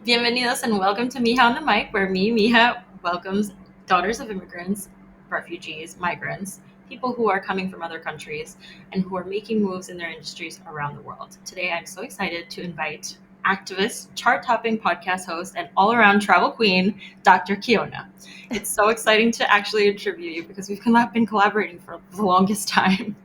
Bienvenidos and welcome to Mija on the Mic, where Mija, welcomes daughters of immigrants, refugees, migrants, people who are coming from other countries, and who are making moves in their industries around the world. Today, I'm so excited to invite activist, chart-topping podcast host, and all-around travel queen, Dr. Kiona. It's so exciting to actually interview you because we've been collaborating for the longest time.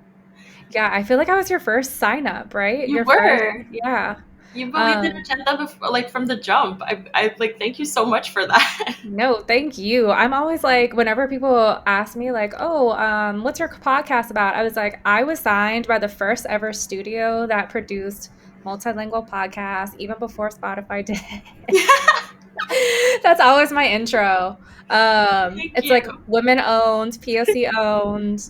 Yeah, I feel like I was your first sign up, right? You Your first, were. yeah. You believed in Um, agenda before, like from the jump. I like thank you so much for that. no, thank you. I'm always like, whenever people ask me, like, oh, what's your podcast about? I was like, I was signed by the first ever studio that produced multilingual podcasts, even before Spotify did. That's always my intro. Thank It's you. like women owned, POC owned,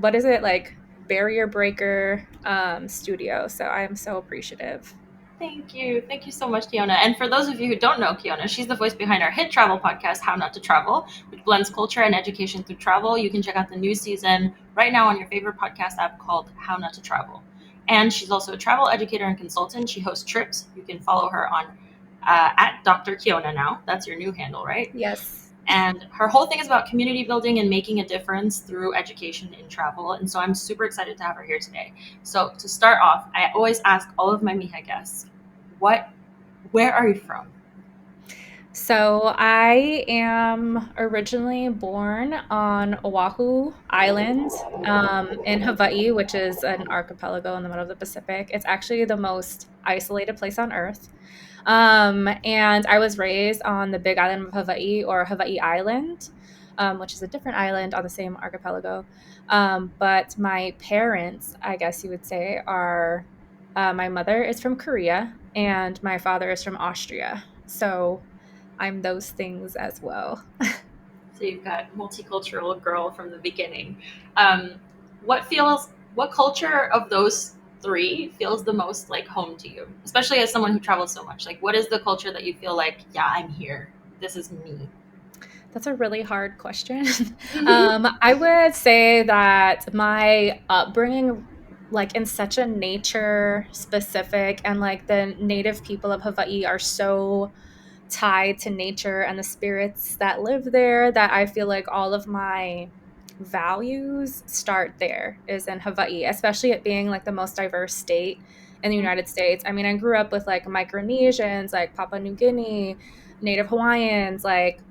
what is it like barrier breaker studio. So I am so appreciative. Thank you. Thank you so much, Kiona. And for those of you who don't know Kiona, she's the voice behind our hit travel podcast, How Not to Travel, which blends culture and education through travel. You can check out the new season right now on your favorite podcast app called How Not to Travel. And she's also a travel educator and consultant. She hosts trips. You can follow her on at Dr. Kiona now. That's your new handle, right? Yes. And her whole thing is about community building and making a difference through education in travel. And so I'm super excited to have her here today. So to start off, I always ask all of my Mija guests, what, where are you from? So I am originally born on Oahu Island in Hawaii, which is an archipelago in the middle of the Pacific. It's actually the most isolated place on Earth. And I was raised on the Big Island of Hawaii, or Hawaii Island, which is a different island on the same archipelago. But my parents, I guess you would say, are my mother is from Korea and my father is from Austria. So I'm those things as well. So you've got multicultural girl from the beginning. Um, what culture of those three feels the most like home to you, especially as someone who travels so much? Like, what is the culture that you feel like, yeah, I'm here. This is me. That's a really hard question. I would say that my upbringing, like in such a nature specific, and like the native people of Hawaii are so tied to nature and the spirits that live there, that I feel like all of my values start there, is in Hawaii, especially it being like the most diverse state in the United States. I mean, I grew up with like Micronesians, like Papua New Guinea, Native Hawaiians, like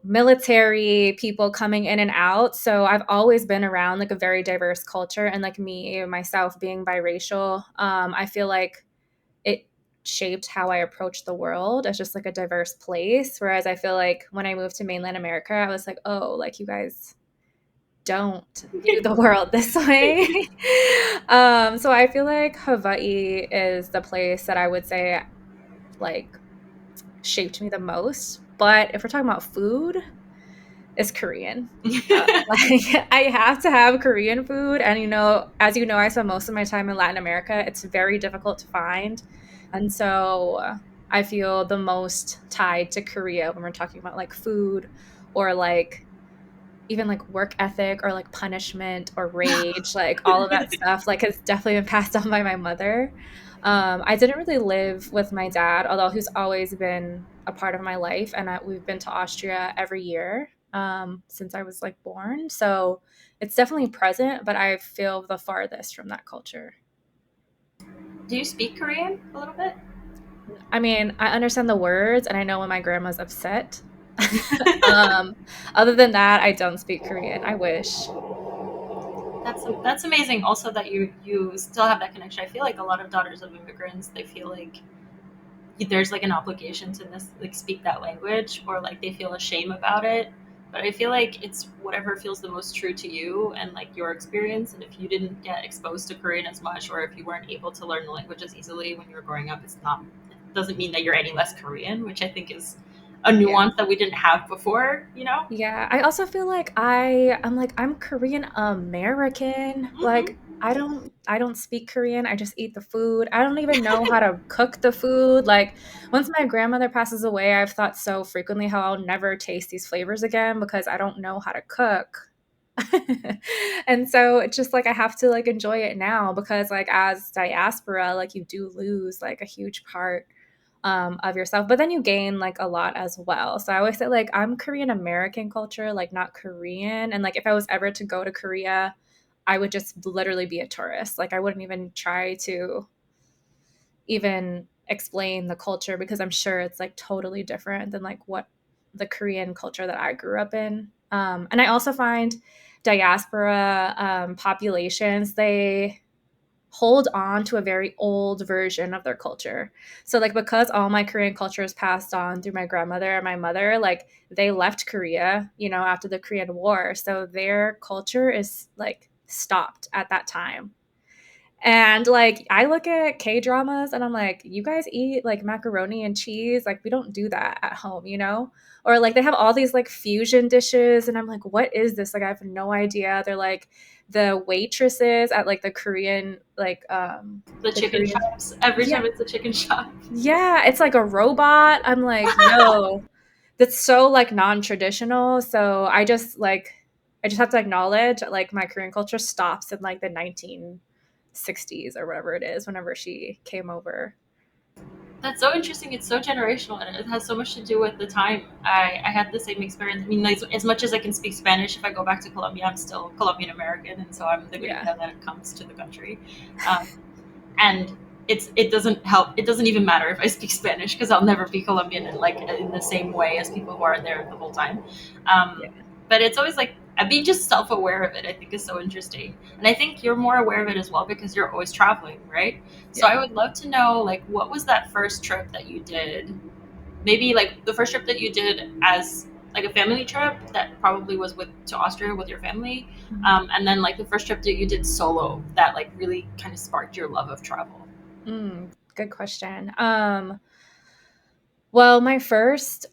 military people coming in and out. So I've always been around like a very diverse culture, and like me myself being biracial, I feel like it shaped how I approach the world as just like a diverse place. Whereas I feel like when I moved to mainland America, I was like, oh, like you guys don't view the world this way. So I feel like Hawaii is the place that I would say like shaped me the most. But if we're talking about food, it's Korean. Like I have to have Korean food, and as you know, I spent most of my time in Latin America. It's very difficult to find, and so I feel the most tied to Korea when we're talking about like food, or like even like work ethic, or like punishment or rage, like all of that stuff. Like it's definitely been passed on by my mother. I didn't really live with my dad, although he's always been a part of my life, and we've been to Austria every year since I was like born. So it's definitely present, but I feel the farthest from that culture. Do you speak Korean a little bit? I mean, I understand the words, and I know when my grandma's upset. um, Other than that, I don't speak Korean. I wish. That's amazing. Also, that you still have that connection. I feel like a lot of daughters of immigrants, they feel like there's like an obligation to this, like speak that language, or like they feel ashamed about it. But I feel like it's whatever feels the most true to you and like your experience. And if you didn't get exposed to Korean as much, or if you weren't able to learn the language as easily when you were growing up, it doesn't mean that you're any less Korean, which I think is a Yeah. nuance that we didn't have before. Yeah, I also feel like I'm Korean American. Hmm. Like I don't speak Korean. I just eat the food. I don't even know how to cook the food. Like once my grandmother passes away, I've thought so frequently how I'll never taste these flavors again because I don't know how to cook. And so it's just like I have to like enjoy it now because like as diaspora, like you do lose like a huge part of yourself, but then you gain like a lot as well. So I always say like I'm Korean American culture, like not Korean. And like if I was ever to go to Korea, I would just literally be a tourist. Like I wouldn't even try to even explain the culture because I'm sure it's like totally different than like what the Korean culture that I grew up in. And I also find diaspora populations, they hold on to a very old version of their culture. So like because all my Korean culture is passed on through my grandmother and my mother, like they left Korea, you know, after the Korean War. So their culture is like stopped at that time. And like I look at K dramas and I'm like, you guys eat like macaroni and cheese? Like we don't do that at home, you know? Or like they have all these like fusion dishes and I'm like, what is this? Like I have no idea. They're like the waitresses at like the Korean The the chicken Korean. shops. Every Yeah. time it's a chicken shop. Yeah, it's like a robot. I'm like, yo, that's so like non-traditional. So I just have to acknowledge like my Korean culture stops in like the 1960s or whatever it is whenever she came over. That's so interesting. It's so generational, and it has so much to do with the time. I had the same experience. I mean, as much as I can speak Spanish, if I go back to Colombia, I'm still Colombian American, and so I'm the Yeah. gringa that comes to the country. Um, and it doesn't help. It doesn't even matter if I speak Spanish because I'll never be Colombian in like in the same way as people who are there the whole time. Yeah. But it's always like being just self aware of it. I think is so interesting, and I think you're more aware of it as well because you're always traveling, right? So I Yeah. would love to know like what was that first trip that you did? Maybe like the first trip that you did as like a family trip that probably was with to Austria with your family, Mhm. and then like the first trip that you did solo that like really kind of sparked your love of travel. Good question. Well, my first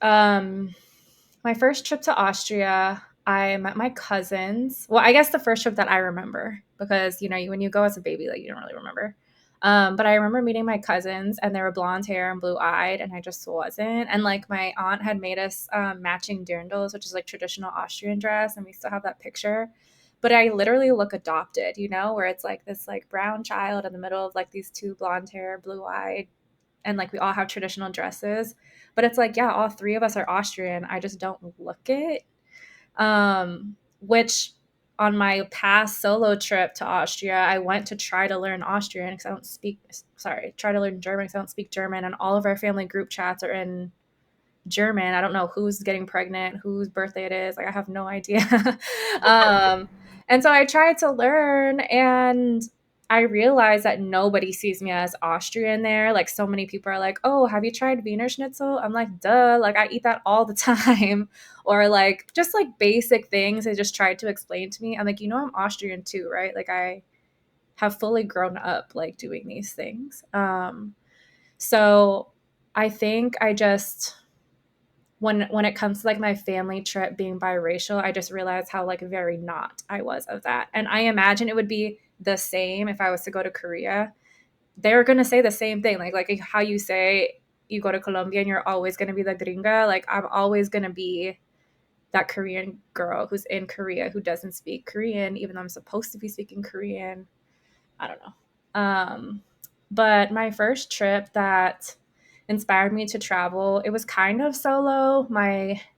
trip to Austria, I met my cousins. Well, I guess the first trip that I remember because you know when you go as a baby, like you don't really remember. But I remember meeting my cousins, and they were blonde hair and blue eyed, and I just wasn't. And like my aunt had made us matching dirndls, which is like traditional Austrian dress, and we still have that picture. But I literally look adopted, you know, where it's like this like brown child in the middle of like these two blonde hair, blue eyed, and like we all have traditional dresses. But it's like, yeah, all three of us are Austrian. I just don't look it. Which on my past solo trip to Austria, I went to try to learn Austrian because I don't speak, sorry, try to learn German because I don't speak German. And all of our family group chats are in German. I don't know who's getting pregnant, whose birthday it is. Like I have no idea. um, and so I tried to learn, and I realized that nobody sees me as Austrian there. Like so many people are like, "Oh, have you tried Wiener Schnitzel?" I'm like, "Duh!" Like I eat that all the time, or like just like basic things. They just tried to explain to me. I'm like, you know, I'm Austrian too, right? Like I have fully grown up like doing these things. So I think I just when it comes to like my family trip being biracial, I just realized how like very not I was of that. And I imagine it would be the same if I was to go to Korea. They're gonna say the same thing, like how you say you go to Colombia and you're always gonna be the gringa. Like I'm always gonna be that Korean girl who's in Korea who doesn't speak Korean, even though I'm supposed to be speaking Korean. I don't know. But my first trip that inspired me to travel, it was kind of solo.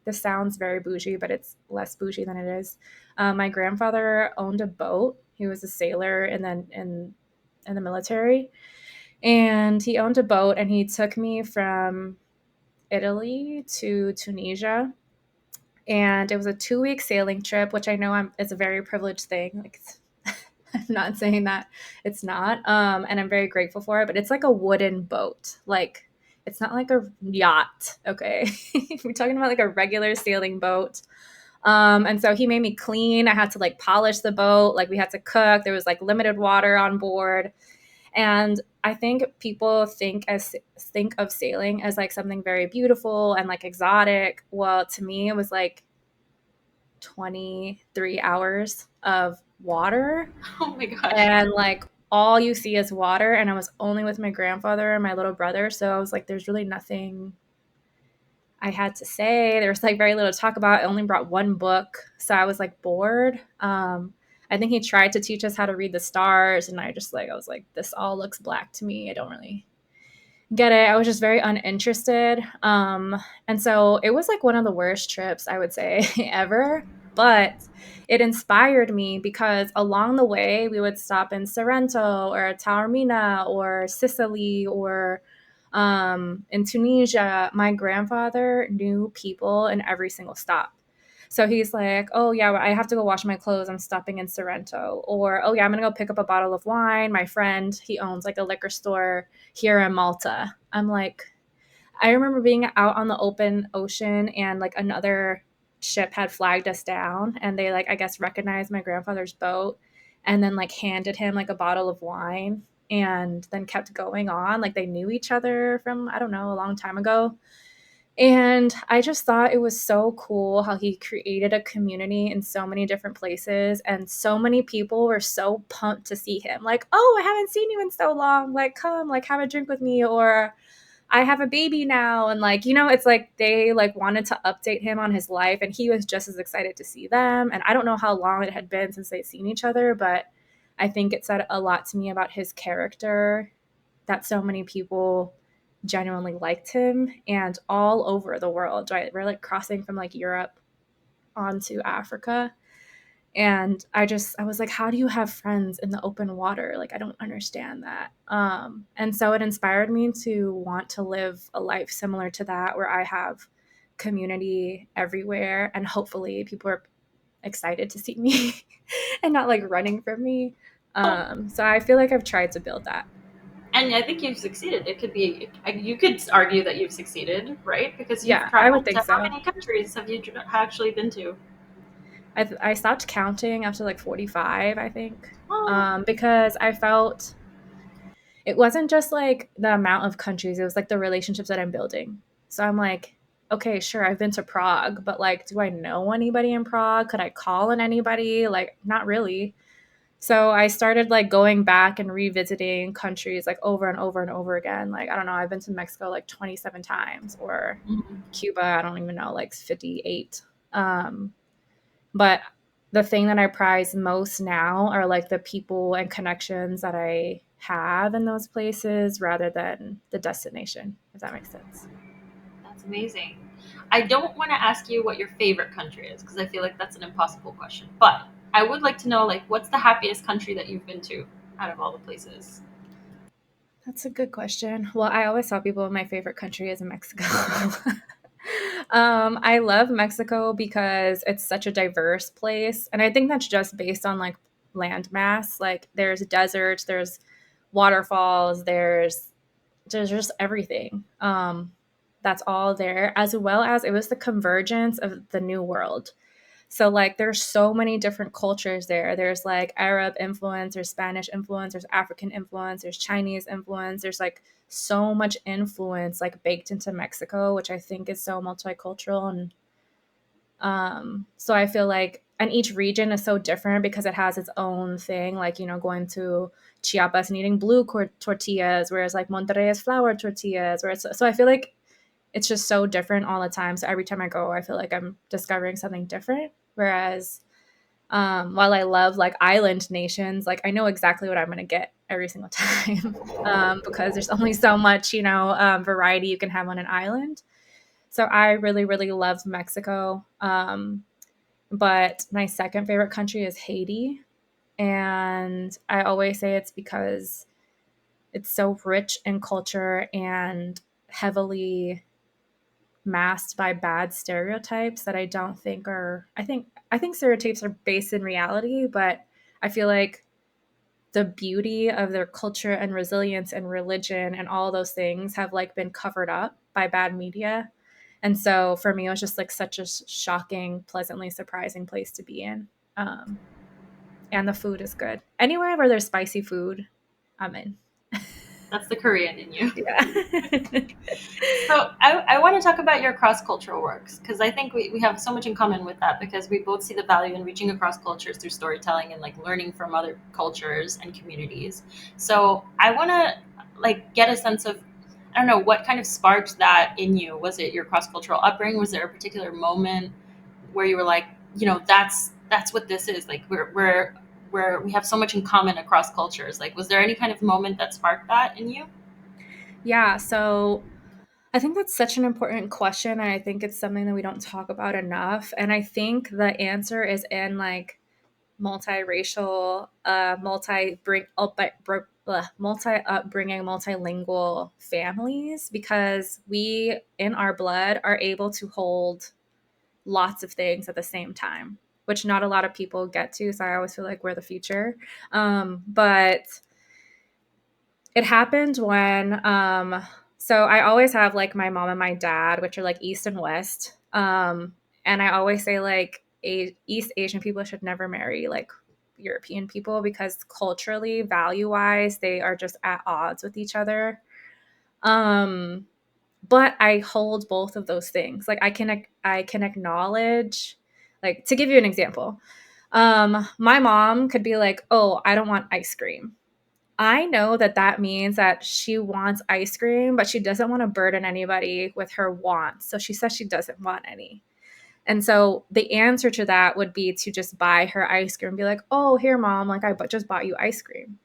This sounds very bougie, but it's less bougie than it is. My grandfather owned a boat. He was a sailor and then in the military, and he owned a boat, and he took me from Italy to Tunisia, and it was a 2 week sailing trip, which I know it's a very privileged thing. Like I'm not saying that it's not. And I'm very grateful for it, but it's like a wooden boat. Like it's not like a yacht. Okay. We're talking about like a regular sailing boat. And so he made me clean. I had to like polish the boat. Like we had to cook. There was like limited water on board. And I think people think of sailing as like something very beautiful and like exotic. Well, to me, it was like 23 hours of water, Oh my gosh. and like all you see is water, and I was only with my grandfather and my little brother, so I was like there's really nothing I had to say. There was like very little to talk about. I only brought one book, so I was like bored. I think he tried to teach us how to read the stars, and I was like, this all looks black to me. I don't really get it. I was just very uninterested. And so it was like one of the worst trips I would say ever. But it inspired me because along the way we would stop in Sorrento or Taormina or Sicily or in Tunisia. My grandfather knew people in every single stop. So he's like, oh, yeah, I have to go wash my clothes. I'm stopping in Sorrento. Or, oh, yeah, I'm going to go pick up a bottle of wine. My friend, he owns like a liquor store here in Malta. I'm like, I remember being out on the open ocean and like another ship had flagged us down and they like, I guess, recognized my grandfather's boat and then like handed him like a bottle of wine and then kept going on. Like they knew each other from, I don't know, a long time ago. And I just thought it was so cool how he created a community in so many different places. And so many people were so pumped to see him. Like, oh, I haven't seen you in so long. Like, come, like, have a drink with me. Or I have a baby now. And, like, it's like they, like, wanted to update him on his life. And he was just as excited to see them. And I don't know how long it had been since they'd seen each other, but I think it said a lot to me about his character that so many people genuinely liked him and all over the world, right? We're like crossing from like Europe onto Africa. And I was like, how do you have friends in the open water? Like, I don't understand that. And so it inspired me to want to live a life similar to that, where I have community everywhere. And hopefully people are excited to see me and not like running from me. Oh, So I feel like I've tried to build that. and I think you've succeeded. It could be, you could argue that you've succeeded, right? Because you've Yeah, I would traveled think to how so. many countries have you actually been to? I stopped counting after like 45, I think, Oh, because I felt it wasn't just like the amount of countries, it was like the relationships that I'm building. So I'm like, okay, sure, I've been to Prague, but like, do I know anybody in Prague? Could I call on anybody? Like, not really. So I started like going back and revisiting countries like over and over and over again. Like, I don't know, I've been to Mexico like 27 times or mhm. Cuba, I don't even know, like 58. But the thing that I prize most now are like the people and connections that I have in those places rather than the destination, if that makes sense. That's amazing. I don't want to ask you what your favorite country is because I feel like that's an impossible question. But I would like to know, like, what's the happiest country that you've been to out of all the places? That's a good question. Well, I always tell people my favorite country is Mexico. I love Mexico because it's such a diverse place. And I think that's just based on like land mass. Like there's deserts, there's waterfalls, there's just everything. That's all there, as well as it was the convergence of the new world. So like there's so many different cultures there. There's like Arab influence, there's Spanish influence, there's African influence, there's Chinese influence. There's like so much influence like baked into Mexico, which I think is so multicultural. And so I feel like, and each region is so different because it has its own thing. Like, going to Chiapas and eating blue tortillas, whereas like Monterrey is flour tortillas. So I feel like it's just so different all the time. So every time I go, I feel like I'm discovering something different. Whereas while I love like island nations, like I know exactly what I'm going to get every single time because there's only so much, variety you can have on an island. So I really, really love Mexico. But my second favorite country is Haiti. And I always say it's because it's so rich in culture and heavily masked by bad stereotypes that I don't think are I think stereotypes are based in reality, but I feel like the beauty of their culture and resilience and religion and all those things have like been covered up by bad media. And so for me, it was just like such a shocking, pleasantly surprising place to be in. Um, and the food is good. Anywhere where there's spicy food, I'm in. That's the Korean in you. Yeah. So I want to talk about your cross cultural works because I think we have so much in common with that because we both see the value in reaching across cultures through storytelling and like learning from other cultures and communities. So I want to like get a sense of, I don't know what kind of sparked that in you. Was it your cross cultural upbringing? Was there a particular moment where you were like, that's what this is. Like we have so much in common across cultures. Like, was there any kind of moment that sparked that in you? Yeah, so I think that's such an important question, and I think it's something that we don't talk about enough. And I think the answer is in like multiracial, multi upbringing, multilingual families, because we in our blood are able to hold lots of things at the same time, which not a lot of people get to. So I always feel like we're the future. But it happened when so I always have like my mom and my dad, which are like East and West. And I always say like East Asian people should never marry like European people because culturally, value wise, they are just at odds with each other. Um, but I hold both of those things. Like I can acknowledge, like to give you an example, my mom could be like, "Oh, I don't want ice cream." I know that that means that she wants ice cream, but she doesn't want to burden anybody with her wants. So she says she doesn't want any. And so the answer to that would be to just buy her ice cream and be like, "Oh, here, mom, like just bought you ice cream."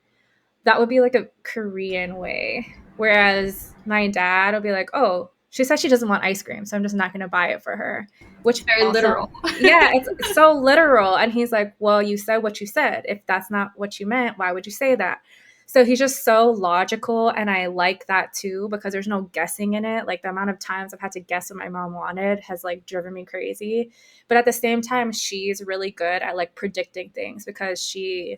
That would be like a Korean way. Whereas my dad will be like, "Oh, she said she doesn't want ice cream, so I'm just not going to buy it for her." Which Very also, literal. yeah, it's so literal. And he's like, "Well, you said what you said. If that's not what you meant, why would you say that?" So he's just so logical. And I like that too because there's no guessing in it. Like the amount of times I've had to guess what my mom wanted has like driven me crazy. But at the same time, she's really good at like predicting things because she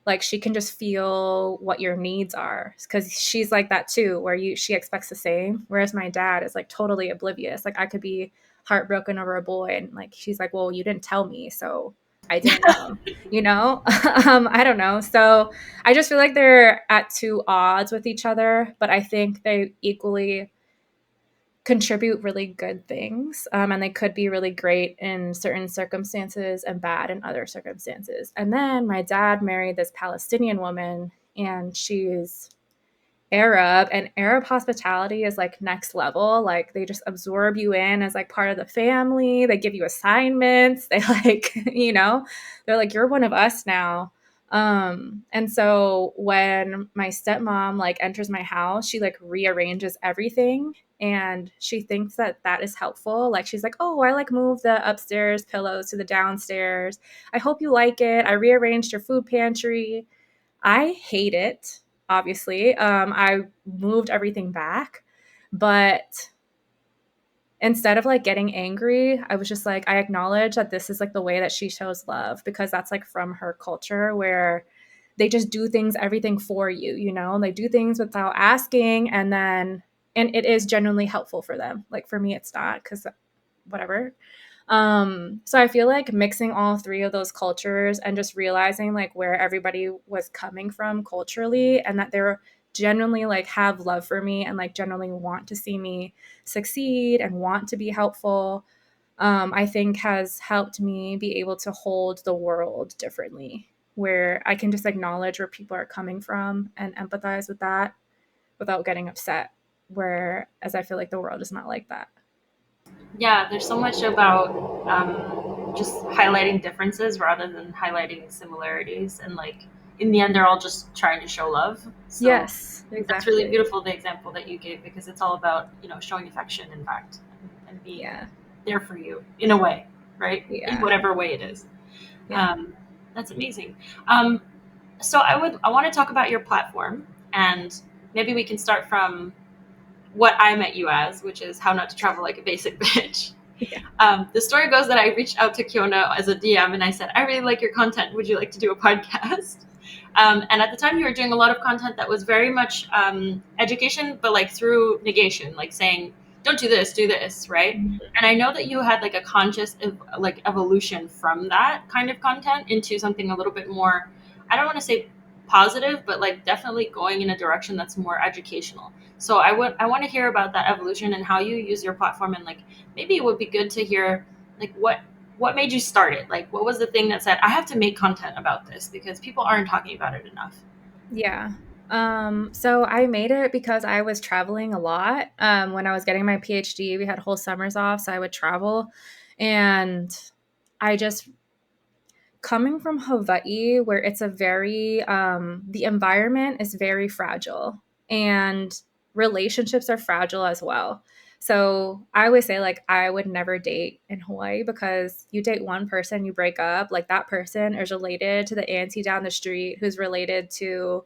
can just feel what your needs are because she's like that too where she expects the same, whereas my dad is like totally oblivious. Like I could be heartbroken over a boy and like she's like, "Well, you didn't tell me, so I didn't know." you know I don't know. So I just feel like they're at two odds with each other, but I think they equally contribute really good things, and they could be really great in certain circumstances and bad in other circumstances. And then my dad married this Palestinian woman, and she's Arab, and Arab hospitality is like next level. Like they just absorb you in as like part of the family. They give you assignments. They like, they're like, "You're one of us now." And so when my stepmom like enters my house, she like rearranges everything and she thinks that that is helpful. Like she's like, "Oh, I like moved the upstairs pillows to the downstairs. I hope you like it. I rearranged your food pantry." I hate it, obviously. I moved everything back, but instead of like getting angry, I was just like, I acknowledge that this is like the way that she shows love because that's like from her culture where they just do things, everything for you, they do things without asking. And it is genuinely helpful for them. Like for me, it's not because whatever. So I feel like mixing all three of those cultures and just realizing like where everybody was coming from culturally and that they're genuinely like have love for me and like genuinely want to see me succeed and want to be helpful, I think has helped me be able to hold the world differently, where I can just acknowledge where people are coming from and empathize with that without getting upset. Whereas I feel like the world is not like that. Yeah, there's so much about just highlighting differences rather than highlighting similarities, and like in the end, they're all just trying to show love. So Yes, I think that's really exactly. beautiful, the example that you gave, because it's all about showing affection, in fact, and being Yeah. there for you in a way, right? In Yeah. whatever way it is. Yeah. Um, that's amazing. Um, so I want to talk about your platform, and maybe we can start from what I met you as, which is how not to travel like a basic bitch. Yeah. The story goes that I reached out to Kiona as a DM and I said, "I really like your content. Would you like to do a podcast?" And at the time, you were doing a lot of content that was very much education, but like through negation, like saying, "Don't do this," right? Mhm. And I know that you had like a conscious like evolution from that kind of content into something a little bit more. I don't want to say positive, but like definitely going in a direction that's more educational. So I want to hear about that evolution and how you use your platform, and like maybe it would be good to hear like what made you start it. Like what was the thing that said I have to make content about this because people aren't talking about it enough. Yeah. So I made it because I was traveling a lot. When I was getting my PhD, we had whole summers off, so I would travel. And I just, coming from Hawaii, where it's a very, the environment is very fragile and relationships are fragile as well. So I always say, like, I would never date in Hawaii because you date one person, you break up, like, that person is related to the auntie down the street who's related to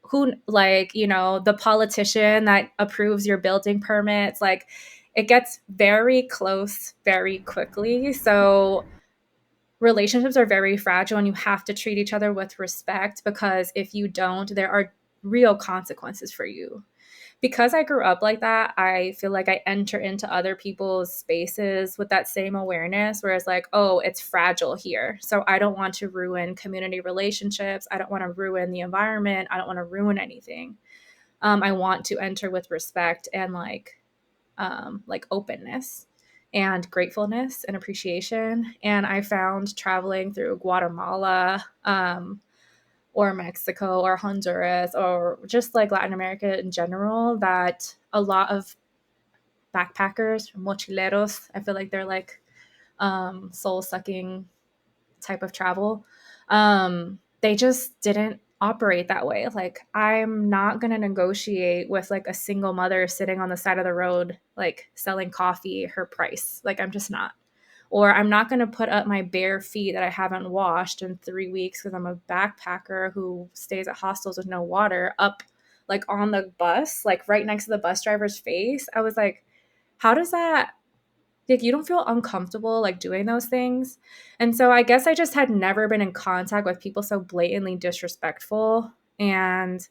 who, like, the politician that approves your building permits. Like, it gets very close very quickly. So relationships are very fragile and you have to treat each other with respect, because if you don't, there are real consequences for you. Because I grew up like that, I feel like I enter into other people's spaces with that same awareness, whereas, like, oh, it's fragile here. So I don't want to ruin community relationships. I don't want to ruin the environment. I don't want to ruin anything. I want to enter with respect and like openness and gratefulness and appreciation. And I found traveling through Guatemala, or Mexico or Honduras or just like Latin America in general, that a lot of backpackers, mochileros, I feel like they're like soul sucking type of travel. They just didn't operate that way. Like, I'm not going to negotiate with like a single mother sitting on the side of the road, like selling coffee her price. Like, I'm just not. Or I'm not going to put up my bare feet that I haven't washed in 3 weeks because I'm a backpacker who stays at hostels with no water up like on the bus, like right next to the bus driver's face. I was like, how does that, like, you don't feel uncomfortable like doing those things? And so I guess I just had never been in contact with people so blatantly disrespectful. And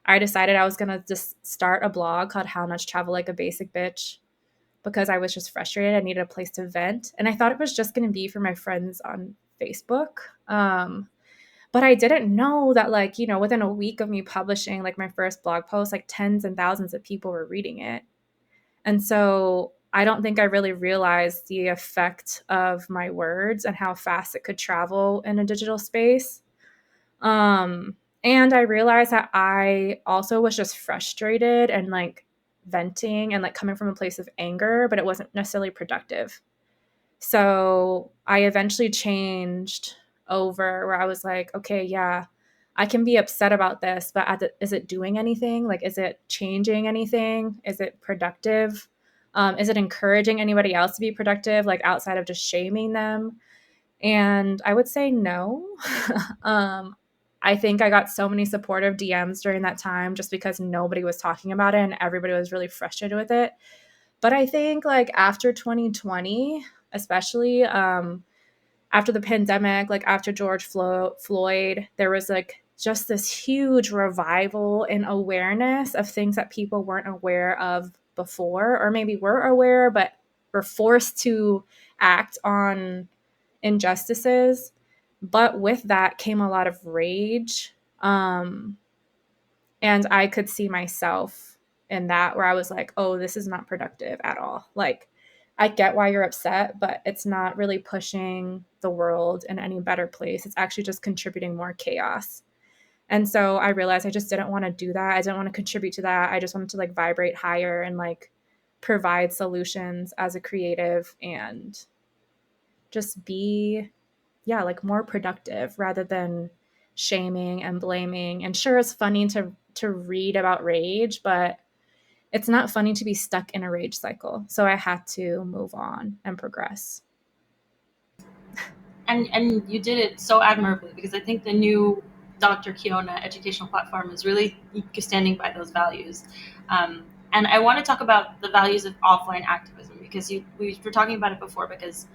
I decided I was going to just start a blog called How Much Travel Like a Basic Bitch, because I was just frustrated. I needed a place to vent. And I thought it was just going to be for my friends on Facebook. But I didn't know that, like, within a week of me publishing like my first blog post, like tens and thousands of people were reading it. And so I don't think I really realized the effect of my words and how fast it could travel in a digital space. And I realized that I also was just frustrated and like venting and like coming from a place of anger, but it wasn't necessarily productive. So I eventually changed over where I was like, okay, yeah, I can be upset about this, but is it doing anything? Like, is it changing anything? Is it productive? Is it encouraging anybody else to be productive, like outside of just shaming them? And I would say no. um, I think I got so many supportive DMs during that time just because nobody was talking about it and everybody was really frustrated with it. But I think like after 2020, especially after the pandemic, like after Floyd, there was like just this huge revival in awareness of things that people weren't aware of before, or maybe were aware, but were forced to act on injustices. But with that came a lot of rage. And I could see myself in that, where I was like, oh, this is not productive at all. Like, I get why you're upset, but it's not really pushing the world in any better place. It's actually just contributing more chaos. And so I realized I just didn't want to do that. I didn't want to contribute to that. I just wanted to like vibrate higher and like provide solutions as a creative and just be, yeah, like more productive rather than shaming and blaming. And sure, it's funny to read about rage, but it's not funny to be stuck in a rage cycle. So I had to move on and progress. And you did it so admirably, because I think the new Dr. Kiona educational platform is really standing by those values. And I want to talk about the values of offline activism, because we were talking about it before, because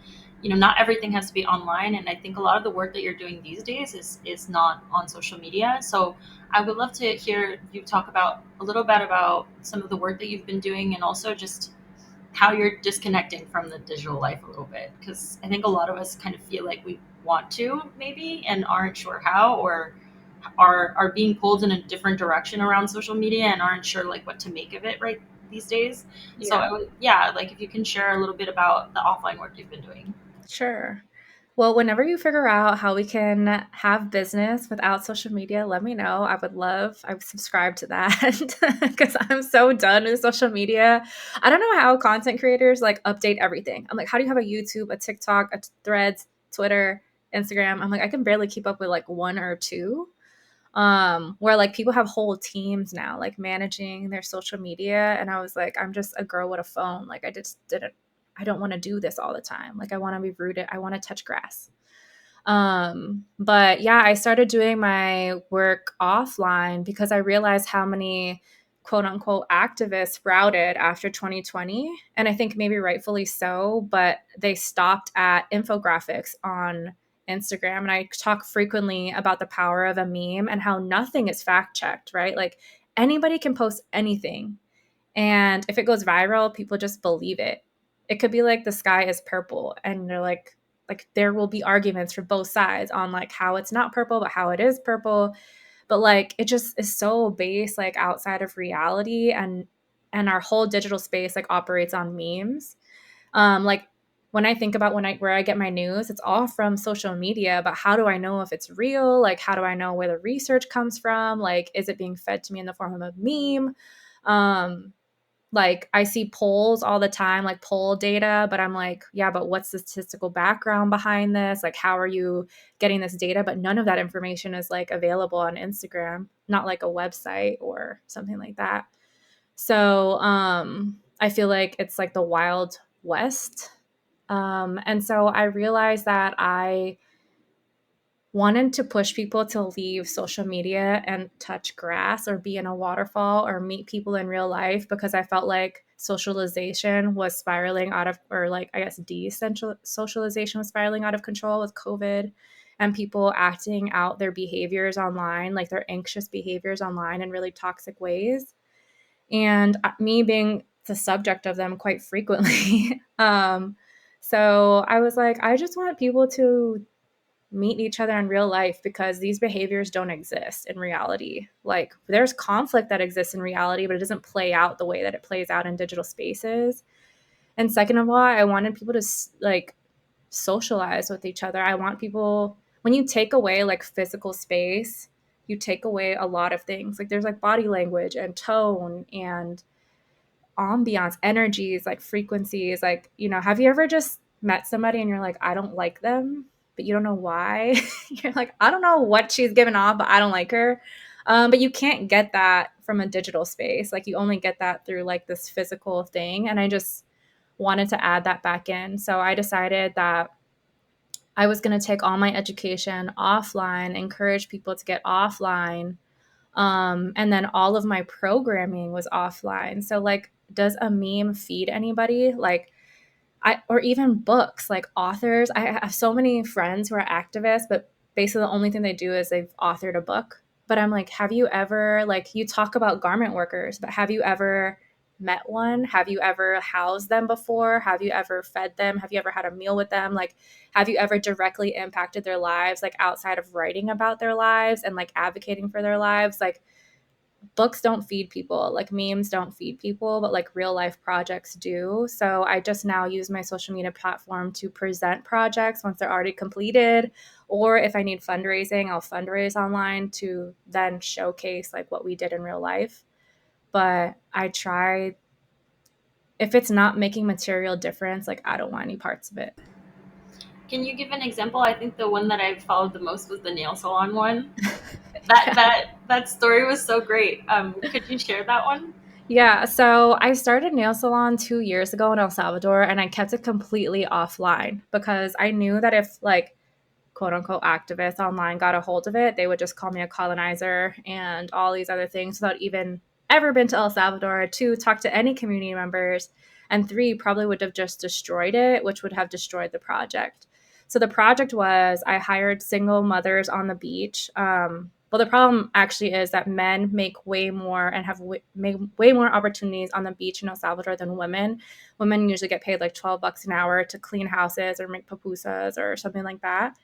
not everything has to be online, and I think a lot of the work that you're doing these days is not on social media. So I would love to hear you talk about a little bit about some of the work that you've been doing, and also just how you're disconnecting from the digital life a little bit, because I think a lot of us kind of feel like we want to maybe and aren't sure how, or are being pulled in a different direction around social media and aren't sure like what to make of it right these days. So Yeah, yeah, like if you can share a little bit about the offline work you've been doing. sure. Well, whenever you figure out how we can have business without social media, let me know. I would subscribe to that because I'm so done with social media. I don't know how content creators like update everything. I'm like, how do you have a YouTube, a TikTok, a Threads, Twitter, Instagram? I'm like, I can barely keep up with like one or two. Where like people have whole teams now, like managing their social media. And I was like, I'm just a girl with a phone. Like, I just didn't, I don't want to do this all the time. Like, I want to be rooted, I want to touch grass. But yeah, I started doing my work offline because I realized how many quote unquote activists sprouted after 2020. And I think maybe rightfully so, but they stopped at infographics on Instagram. And I talk frequently about the power of a meme and how nothing is fact checked, right? Like anybody can post anything. And if it goes viral, people just believe it. It could be like the sky is purple and they're like there will be arguments for both sides on like how it's not purple but how it is purple, but like it just is so base like outside of reality, and our whole digital space like operates on memes. Like when I think about when I where I get my news, it's all from social media, but how do I know if it's real? Like how do I know where the research comes from? Like is it being fed to me in the form of a meme? um like I see polls all the time, like poll data, but I'm like, yeah, but what's the statistical background behind this? Like, how are you getting this data? But none of that information is like available on Instagram, not like a website or something like that. So I feel like it's like the wild west. And so I realized that I wanted to push people to leave social media and touch grass or be in a waterfall or meet people in real life, because I felt like socialization was spiraling out of, or like, I guess, socialization was spiraling out of control with COVID and people acting out their behaviors online, like their anxious behaviors online in really toxic ways. And me being the subject of them quite frequently. So I was like, I just want people to meet each other in real life because these behaviors don't exist in reality. Like there's conflict that exists in reality, but it doesn't play out the way that it plays out in digital spaces. And second of all, I wanted people to like socialize with each other. I want people, when you take away like physical space, you take away a lot of things. Like there's like body language and tone and ambiance, energies, like frequencies. Like, you know, have you ever just met somebody and you're like, I don't like them, but you don't know why? You're like, I don't know what she's giving off, but I don't like her. But you can't get that from a digital space. Like, you only get that through like this physical thing. And I just wanted to add that back in. So I decided that I was going to take all my education offline, encourage people to get offline, and then all of my programming was offline. So, like, does a meme feed anybody? Like, or even books, like authors. I have so many friends who are activists, but basically the only thing they do is they've authored a book. But I'm like, have you ever, like, you talk about garment workers, but have you ever met one? Have you ever housed them before? Have you ever fed them? Have you ever had a meal with them? Like, have you ever directly impacted their lives, like outside of writing about their lives and like advocating for their lives? Like, books don't feed people, like memes don't feed people, but like real life projects do. So I just now use my social media platform to present projects once they're already completed, or if I need fundraising, I'll fundraise online to then showcase like what we did in real life. But I try, if it's not making material difference, like I don't want any parts of it. Can you give an example? I think the one that I followed the most was the nail salon one. That story was so great. Could you share that one? Yeah, so I started nail salon 2 years ago in El Salvador, and I kept it completely offline because I knew that if like quote unquote activists online got a hold of it, they would just call me a colonizer and all these other things without even ever been to El Salvador, to talk to any community members, and three, probably would have just destroyed it, which would have destroyed the project. So the project was I hired single mothers on the beach. Well, the problem actually is that men make way more and have make way more opportunities on the beach in El Salvador than women. Women usually get paid like $12 an hour to clean houses or make pupusas or something like that.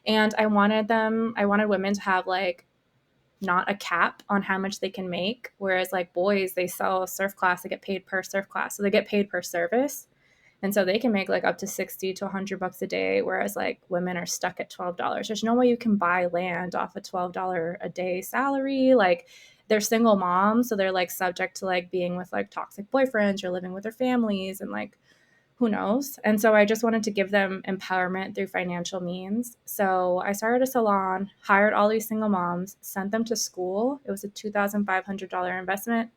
And I wanted women to have like not a cap on how much they can make. Whereas like boys, they sell a surf class, they get paid per surf class. So they get paid per service. And so they can make like up to 60 to 100 bucks a day, whereas like women are stuck at $12. There's no way you can buy land off a $12 a day salary. Like they're single moms, so they're like subject to like being with like toxic boyfriends or living with their families and like who knows? And so I just wanted to give them empowerment through financial means. So I started a salon, hired all these single moms, sent them to school. It was a $2,500 investment,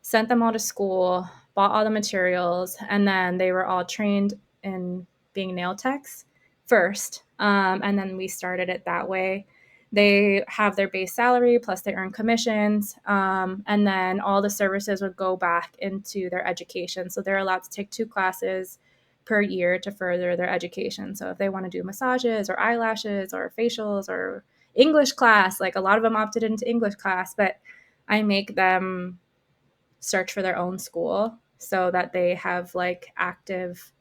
sent them all to school, bought all the materials, and then they were all trained in being nail techs first. And then we started it that way. They have their base salary plus they earn commissions. And then all the services would go back into their education. So they're allowed to take 2 classes per year to further their education. So if they want to do massages or eyelashes or facials or English class, like a lot of them opted into English class, but I make them search for their own school so that they have like active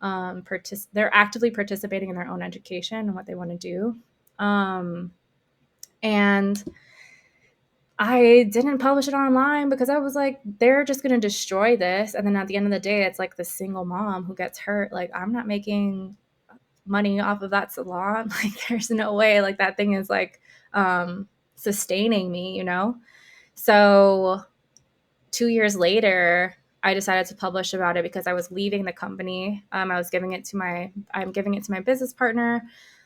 they're actively participating in their own education and what they want to do. And I didn't publish it online because I was like, they're just going to destroy this. And then at the end of the day, it's like the single mom who gets hurt. Like, I'm not making money off of that salon. Like, there's no way. Like, that thing is like sustaining me, you know? So 2 years later, I decided to publish about it because I was leaving the company. I'm giving it to my business partner.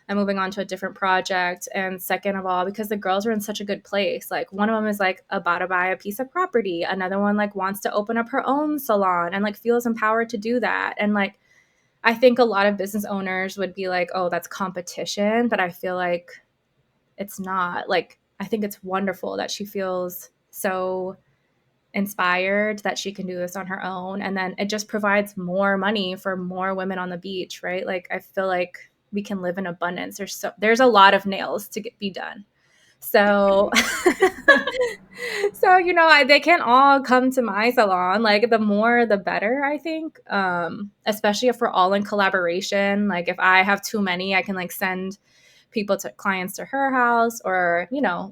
I'm moving on to a different project. And second of all, because the girls were in such a good place. Like one of them is like about to buy a piece of property. Another one like wants to open up her own salon and like feels empowered to do that. And like I think a lot of business owners would be like, oh, that's competition. But I feel like it's not. Like I think it's wonderful that she feels so inspired that she can do this on her own, and then it just provides more money for more women on the beach, right? Like I feel like we can live in abundance. There's a lot of nails to be done. So so they can't all come to my salon. Like the more the better, I think. Especially if we're all in collaboration. Like if I have too many, I can like send clients to her house, or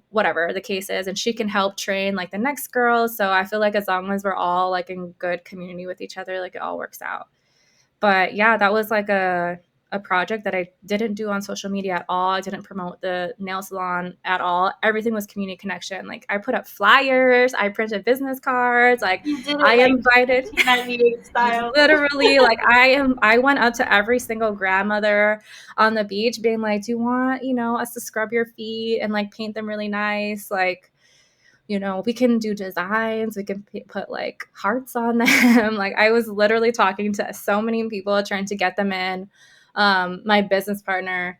whatever the case is, and she can help train like the next girl. So I feel like as long as we're all like in good community with each other, like it all works out. But yeah, that was like a project that I didn't do on social media at all. I didn't promote the nail salon at all. Everything was community connection. Like I put up flyers, I printed business cards, like You did it I like invited 1998 style. literally, like I went up to every single grandmother on the beach being like, do you want, us to scrub your feet and like paint them really nice? Like, we can do designs, we can put like hearts on them. Like I was literally talking to so many people trying to get them in. My business partner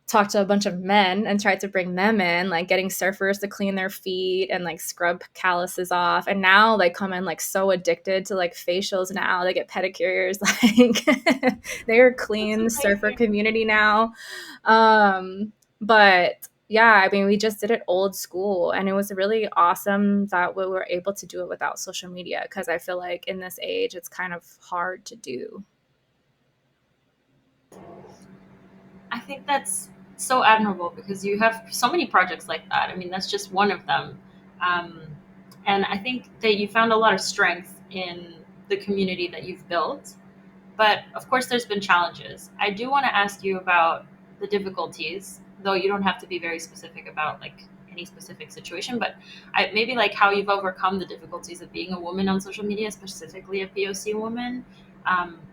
talked to a bunch of men and tried to bring them in, like getting surfers to clean their feet and like scrub calluses off. And now they come in like so addicted to like facials now. They get pedicures. Like they are That's clean surfer amazing. community now. But yeah, I mean, we just did it old school, and it was really awesome that we were able to do it without social media, because I feel like in this age, it's kind of hard to do. I think that's so admirable because you have so many projects like that. I mean, that's just one of them. Um, and I think that you found a lot of strength in the community that you've built. But of course, there's been challenges. I do want to ask you about the difficulties, though you don't have to be very specific about like any specific situation. But maybe like how you've overcome the difficulties of being a woman on social media, specifically a POC woman,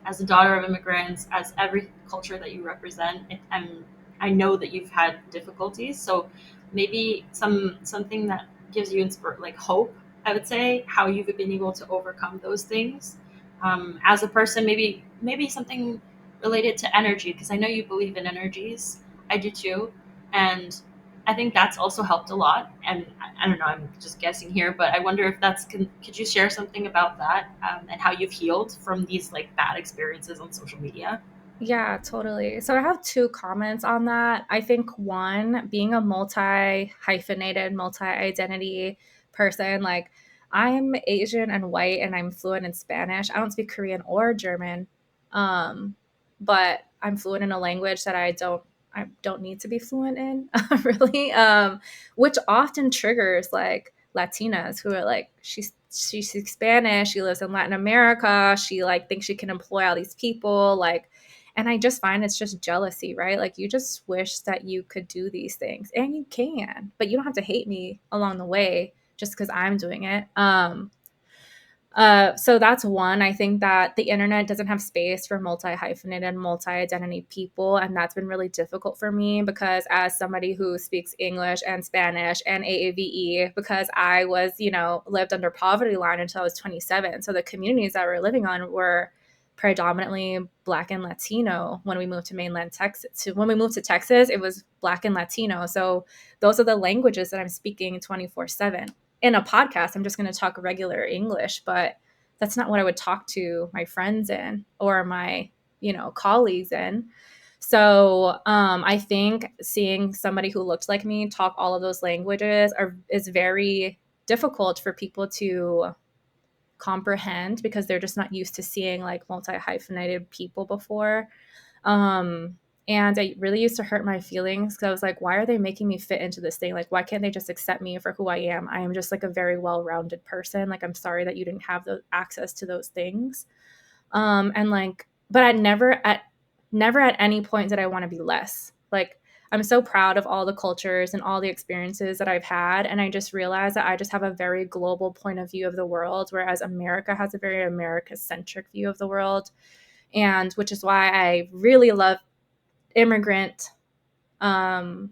as a daughter of immigrants, as every culture that you represent. And I know that you've had difficulties, so maybe something that gives you like hope. I would say how you've been able to overcome those things as a person, maybe something related to energy, because I know you believe in energies. I do too, and I think that's also helped a lot. And I don't know, I'm just guessing here, but I wonder if could you share something about that, and how you've healed from these like bad experiences on social media? Yeah, totally. So I have two comments on that. I think one, being a multi hyphenated, multi identity person, like I'm Asian and white and I'm fluent in Spanish. I don't speak Korean or German. Um, but I'm fluent in a language that I don't need to be fluent in, really. Which often triggers like Latinas who are like, she speaks Spanish, she lives in Latin America, she like thinks she can employ all these people, like, and I just find it's just jealousy, right? Like you just wish that you could do these things, and you can, but you don't have to hate me along the way just because I'm doing it. So that's one. I think that the internet doesn't have space for multi hyphenated, multi identity people. And that's been really difficult for me because, as somebody who speaks English and Spanish and AAVE, because I was, lived under poverty line until I was 27. So the communities that we're living on were predominantly Black and Latino when we moved to mainland Texas. So when we moved to Texas, it was Black and Latino. So those are the languages that I'm speaking 24/7. In a podcast, I'm just going to talk regular English, but that's not what I would talk to my friends in or my, colleagues in. So I think seeing somebody who looked like me talk all of those languages is very difficult for people to comprehend because they're just not used to seeing like multi hyphenated people before. Um, and it really used to hurt my feelings because I was like, why are they making me fit into this thing? Like, why can't they just accept me for who I am? I am just like a very well rounded person. Like, I'm sorry that you didn't have the access to those things. And like, but never at any point did I want to be less. Like, I'm so proud of all the cultures and all the experiences that I've had. And I just realized that I just have a very global point of view of the world, whereas America has a very America centric view of the world. And which is why I really love immigrant. Um,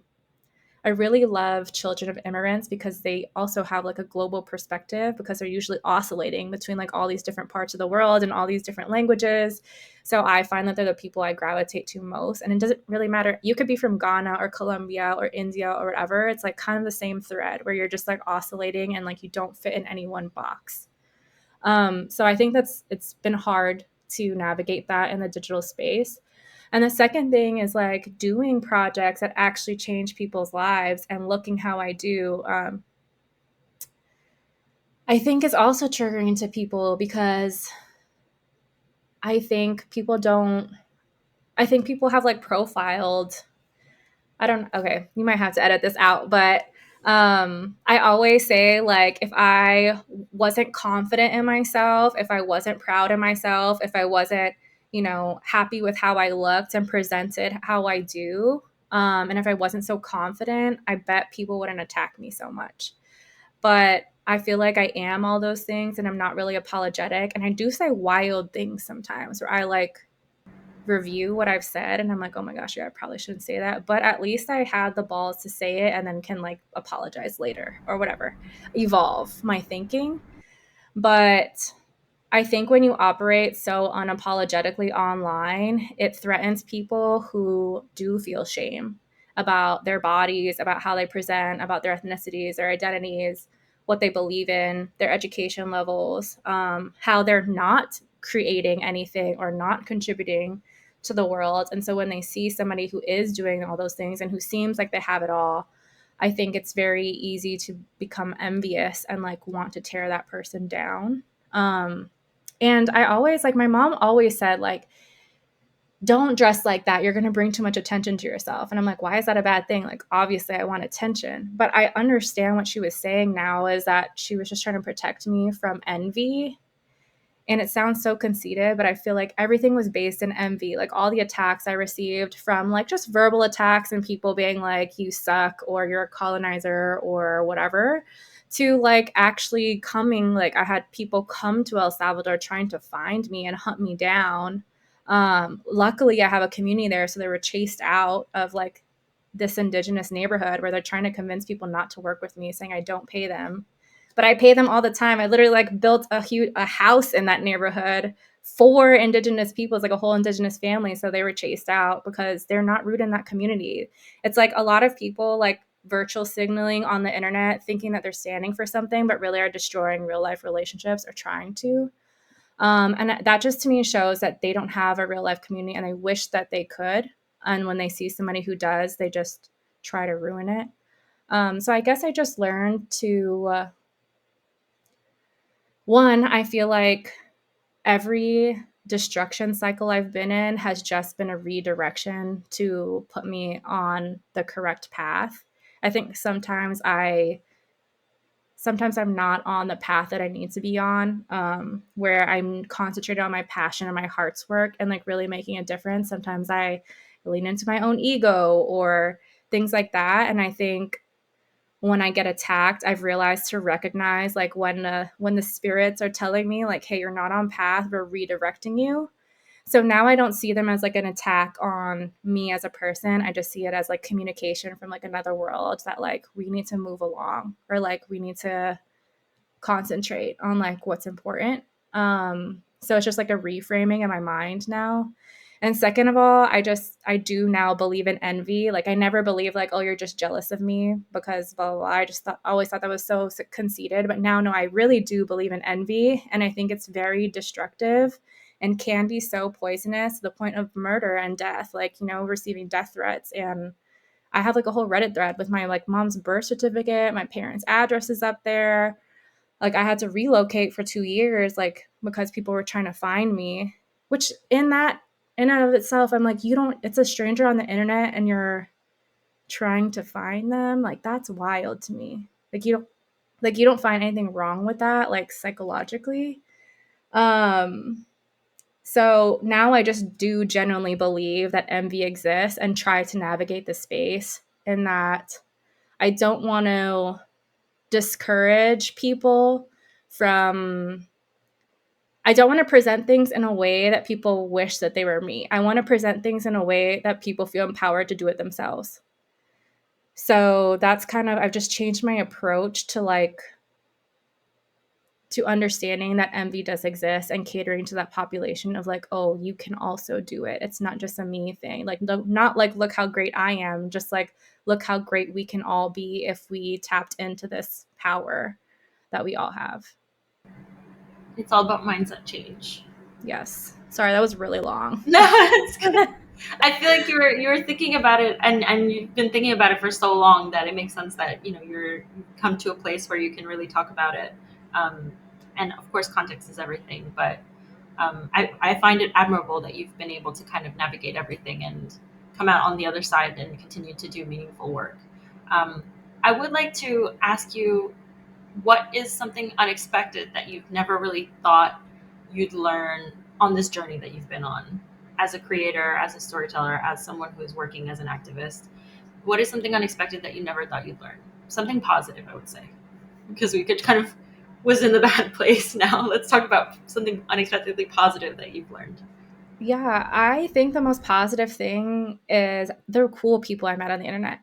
I really love children of immigrants because they also have like a global perspective because they're usually oscillating between like all these different parts of the world and all these different languages. So I find that they're the people I gravitate to most. And it doesn't really matter. You could be from Ghana or Colombia or India or whatever. It's like kind of the same thread where you're just like oscillating and like you don't fit in any one box. So I think it's been hard to navigate that in the digital space. And the second thing is like doing projects that actually change people's lives and looking how I do. I think is also triggering to people because I think people don't. I think people have like profiled. I don't. Okay, you might have to edit this out, but I always say like if I wasn't confident in myself, if I wasn't proud of myself, if I wasn't happy with how I looked and presented how I do, and if I wasn't so confident, I bet people wouldn't attack me so much. But I feel like I am all those things, and I'm not really apologetic, and I do say wild things sometimes where I like review what I've said and I'm like, oh my gosh, yeah, I probably shouldn't say that. But at least I had the balls to say it and then can like apologize later or whatever, evolve my thinking. But I think when you operate so unapologetically online, it threatens people who do feel shame about their bodies, about how they present, about their ethnicities, their identities, what they believe in, their education levels, how they're not creating anything or not contributing to the world. And so when they see somebody who is doing all those things and who seems like they have it all, I think it's very easy to become envious and like want to tear that person down. And I always like my mom always said like don't dress like that. You're going to bring too much attention to yourself. And I'm like, why is that a bad thing? Like obviously I want attention, but I understand what she was saying now is that she was just trying to protect me from envy. And it sounds so conceited, but I feel like everything was based in envy. Like all the attacks I received from like just verbal attacks and people being like, you suck or you're a colonizer or whatever, to like actually coming, like I had people come to El Salvador trying to find me and hunt me down. Luckily, I have a community there. So they were chased out of like this indigenous neighborhood where they're trying to convince people not to work with me, saying I don't pay them, but I pay them all the time. I literally like built a house in that neighborhood for indigenous people. It's like a whole indigenous family. So they were chased out because they're not rooted in that community. It's like a lot of people like virtual signaling on the internet thinking that they're standing for something, but really are destroying real life relationships or trying to. And that just to me shows that they don't have a real life community and I wish that they could. And when they see somebody who does, they just try to ruin it. So I guess I just learned to one, I feel like every destruction cycle I've been in has just been a redirection to put me on the correct path. I think sometimes I sometimes I'm not on the path that I need to be on, where I'm concentrated on my passion and my heart's work and like really making a difference. Sometimes I lean into my own ego or things like that. And I think when I get attacked, I've realized to recognize like when the spirits are telling me like, hey, you're not on path, we're redirecting you. So now I don't see them as like an attack on me as a person. I just see it as like communication from like another world that like we need to move along or like we need to concentrate on like what's important. So it's just like a reframing in my mind now. And second of all, I do now believe in envy. Like I never believed like, oh, you're just jealous of me because blah blah, blah. I just always thought that was so conceited. But now no, I really do believe in envy, and I think it's very destructive and can be so poisonous to the point of murder and death. Like, you know, receiving death threats. And I have like a whole Reddit thread with my like mom's birth certificate, my parents' addresses up there. Like I had to relocate for 2 years, like because people were trying to find me. Which in and of itself, I'm like, you don't. It's a stranger on the internet, and you're trying to find them. Like that's wild to me. You don't find anything wrong with that, like psychologically. Um, so now I just do genuinely believe that envy exists and try to navigate the space, and that I don't want to discourage people from I don't want to present things in a way that people wish that they were me. I want to present things in a way that people feel empowered to do it themselves. So that's kind of I've just changed my approach to like to understanding that envy does exist and catering to that population of like, oh, you can also do it. It's not just a me thing. Like not like look how great I am, just like look how great we can all be if we tapped into this power that we all have. It's all about mindset change. Yes. Sorry, that was really long. No, it's good. I feel like you were thinking about it, and you've been thinking about it for so long that it makes sense that you've come to a place where you can really talk about it. Um, and of course, context is everything. But I find it admirable that you've been able to kind of navigate everything and come out on the other side and continue to do meaningful work. Um, I would like to ask you, what is something unexpected that you've never really thought you'd learn on this journey that you've been on as a creator, as a storyteller, as someone who is working as an activist? What is something unexpected that you never thought you'd learn? Something positive, I would say, because we could kind of was in the bad place now. Let's talk about something unexpectedly positive that you've learned. Yeah, I think the most positive thing is the cool people I met on the internet.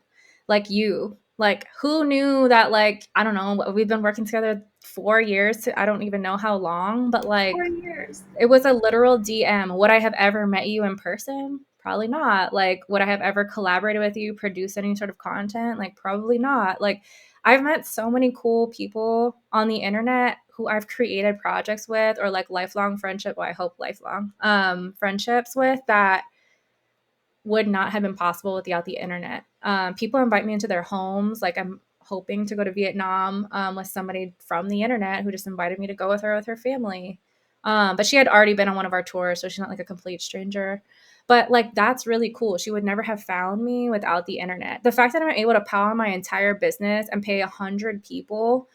Like you. Like who knew that like I don't know, we've been working together 4 years to I don't even know how long, but four like years it was a literal DM. Would I have ever met you in person? Probably not. Like, would I have ever collaborated with you, produced any sort of content? Like, probably not. Like, I've met so many cool people on the internet who I've created projects with or like lifelong friendship, well, I hope lifelong friendships with that would not have been possible without the internet. People invite me into their homes. Like I'm hoping to go to Vietnam with somebody from the internet who just invited me to go with her family. But she had already been on one of our tours, so she's not like a complete stranger. But like that's really cool. She would never have found me without the internet. The fact that I'm able to power my entire business and pay 100 people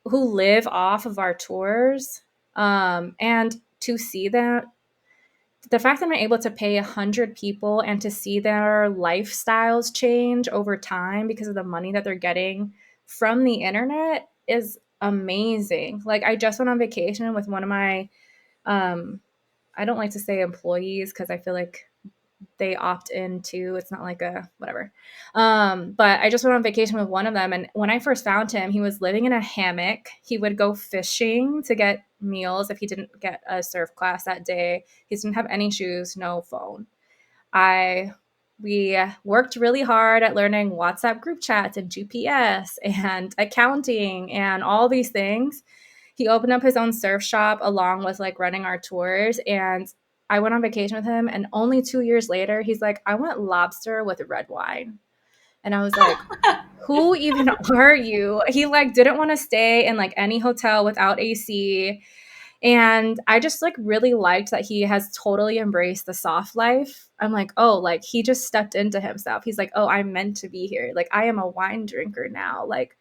who live off of our tours, and to see them the fact that I'm able to pay 100 people and to see their lifestyles change over time because of the money that they're getting from the internet is amazing. Like I just went on vacation with one of my um I don't like to say employees because I feel like they opt into it's not like a whatever. But I just went on vacation with one of them, and when I first found him, he was living in a hammock. He would go fishing to get meals if he didn't get a surf class that day. He didn't have any shoes, no phone. I we worked really hard at learning WhatsApp group chats and GPS and accounting and all these things. He opened up his own surf shop along with like running our tours, and I went on vacation with him, and only 2 years later he's like, "I want lobster with red wine." And I was like, "Who even are you?" He like didn't want to stay in like any hotel without AC. And I just like really liked that he has totally embraced the soft life. I'm like, oh, like he just stepped into himself. He's like, oh, I'm meant to be here. Like I am a wine drinker now. Like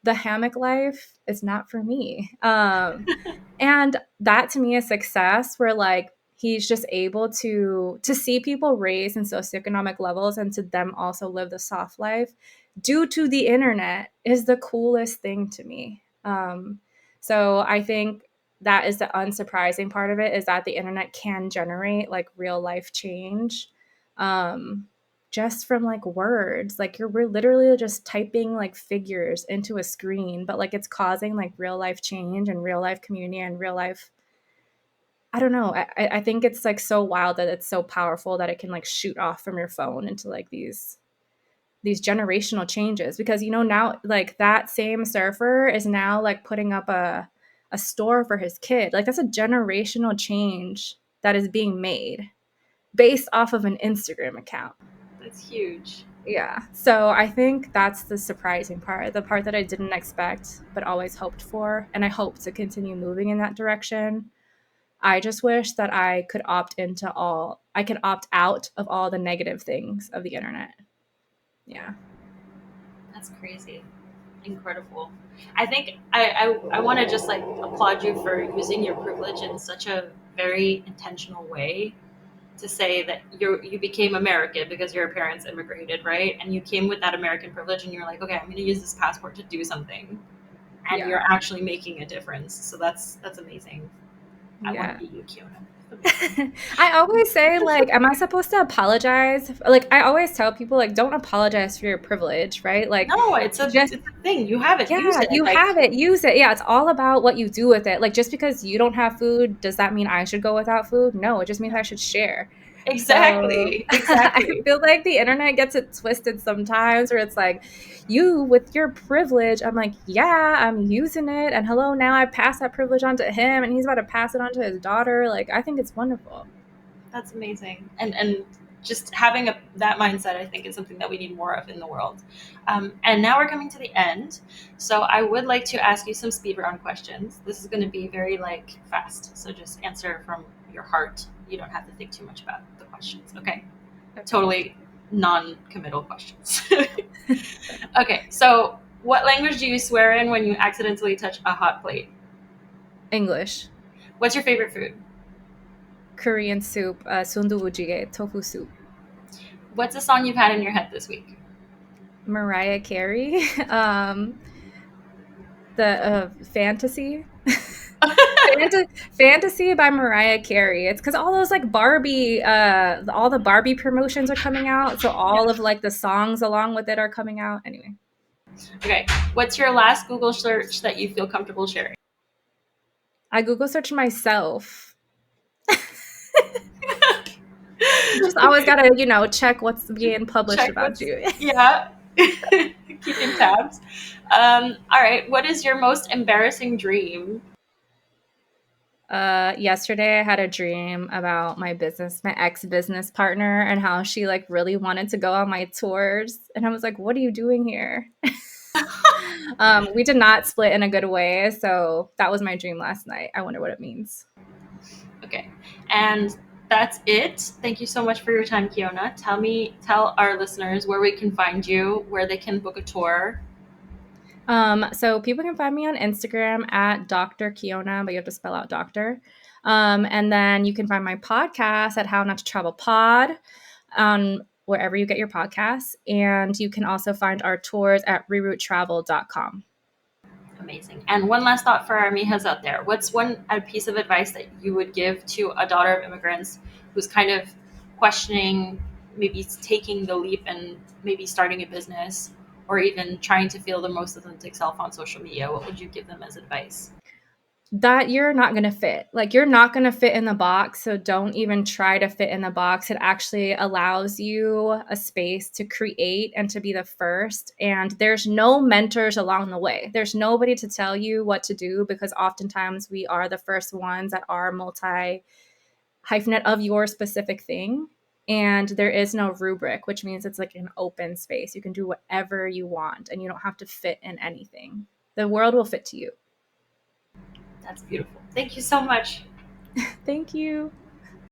the hammock life is not for me. And that to me is success, where like he's just able to see people raise in socioeconomic levels and to them also live the soft life due to the internet is the coolest thing to me. So I think that is the unsurprising part of it, is that the internet can generate like real life change. Um, just from like words, like we're literally just typing like figures into a screen, but like it's causing like real life change and real life community and real life, I don't know, I think it's like so wild that it's so powerful that it can like shoot off from your phone into like these generational changes. Because you know, now like that same surfer is now like putting up a store for his kid. Like that's a generational change that is being made based off of an Instagram account. That's huge. Yeah. So I think that's the surprising part, the part that I didn't expect, but always hoped for. And I hope to continue moving in that direction. I just wish that I could opt out of all the negative things of the internet. Yeah, Yeah. that's crazy. Incredible. I think I want to just like applaud you for using your privilege in such a very intentional way to say that you became American because your parents immigrated, right? And you came with that American privilege and you're like, okay, I'm going to use this passport to do something, and Yeah. you're actually making a difference. So that's amazing. I want to Yeah. be you, Kiona. Amazing. I always say, like, am I supposed to apologize? Like, I always tell people, like, don't apologize for your privilege, right? Like, No, it's a just, it's a thing. You have it. Use yeah, it. you Like have it, use it. Yeah, it's all about what you do with it. Like, just because you don't have food, does that mean I should go without food? No, it just means I should share. So exactly, I exactly. feel like the internet gets it twisted sometimes, where it's like, you with your privilege. I'm like, yeah, I'm using it. And hello, now I pass that privilege on to him and he's about to pass it on to his daughter. Like, I think it's wonderful. That's amazing. And just having that mindset, I think, is something that we need more of in the world. And now we're coming to the end, so I would like to ask you some speed round questions. This is going to be very like fast, so just answer from your heart. You don't have to think too much about the questions. Okay, Okay. totally non-committal questions. Okay, so what language do you swear in when you accidentally touch a hot plate? English. What's your favorite food? Korean soup, sundubujigae, tofu soup. What's a song you've had in your head this week? Mariah Carey. The fantasy. Fantasy by Mariah Carey. It's because all those like Barbie, all the Barbie promotions are coming out, so all of like the songs along with it are coming out. Anyway, Okay. What's your last Google search that you feel comfortable sharing? I Google search myself. You just always Okay. gotta, check what's being published Check about what's, you. yeah. Keeping tabs. All right. What is your most embarrassing dream? Yesterday I had a dream about my ex-business partner, and how she like really wanted to go on my tours. And I was like, what are you doing here? We did not split in a good way. So that was my dream last night. I wonder what it means. Okay. And that's it. Thank you so much for your time, Kiona. Tell our listeners where we can find you, where they can book a tour. So people can find me on Instagram at Dr. Kiona, but you have to spell out doctor. And then you can find my podcast at How Not to Travel Pod on wherever you get your podcasts. And you can also find our tours at reroutetravel.com. Amazing. And one last thought for our Mijas out there. What's one piece of advice that you would give to a daughter of immigrants who's kind of questioning, maybe taking the leap and maybe starting a business, or even trying to feel the most authentic self on social media? What would you give them as advice? That you're not going to fit. Like, you're not going to fit in the box. So don't even try to fit in the box. It actually allows you a space to create and to be the first. And there's no mentors along the way. There's nobody to tell you what to do, because oftentimes we are the first ones that are multi hyphenate of your specific thing. And there is no rubric, which means it's like an open space. You can do whatever you want and you don't have to fit in anything. The world will fit to you. That's beautiful. Thank you so much. Thank you.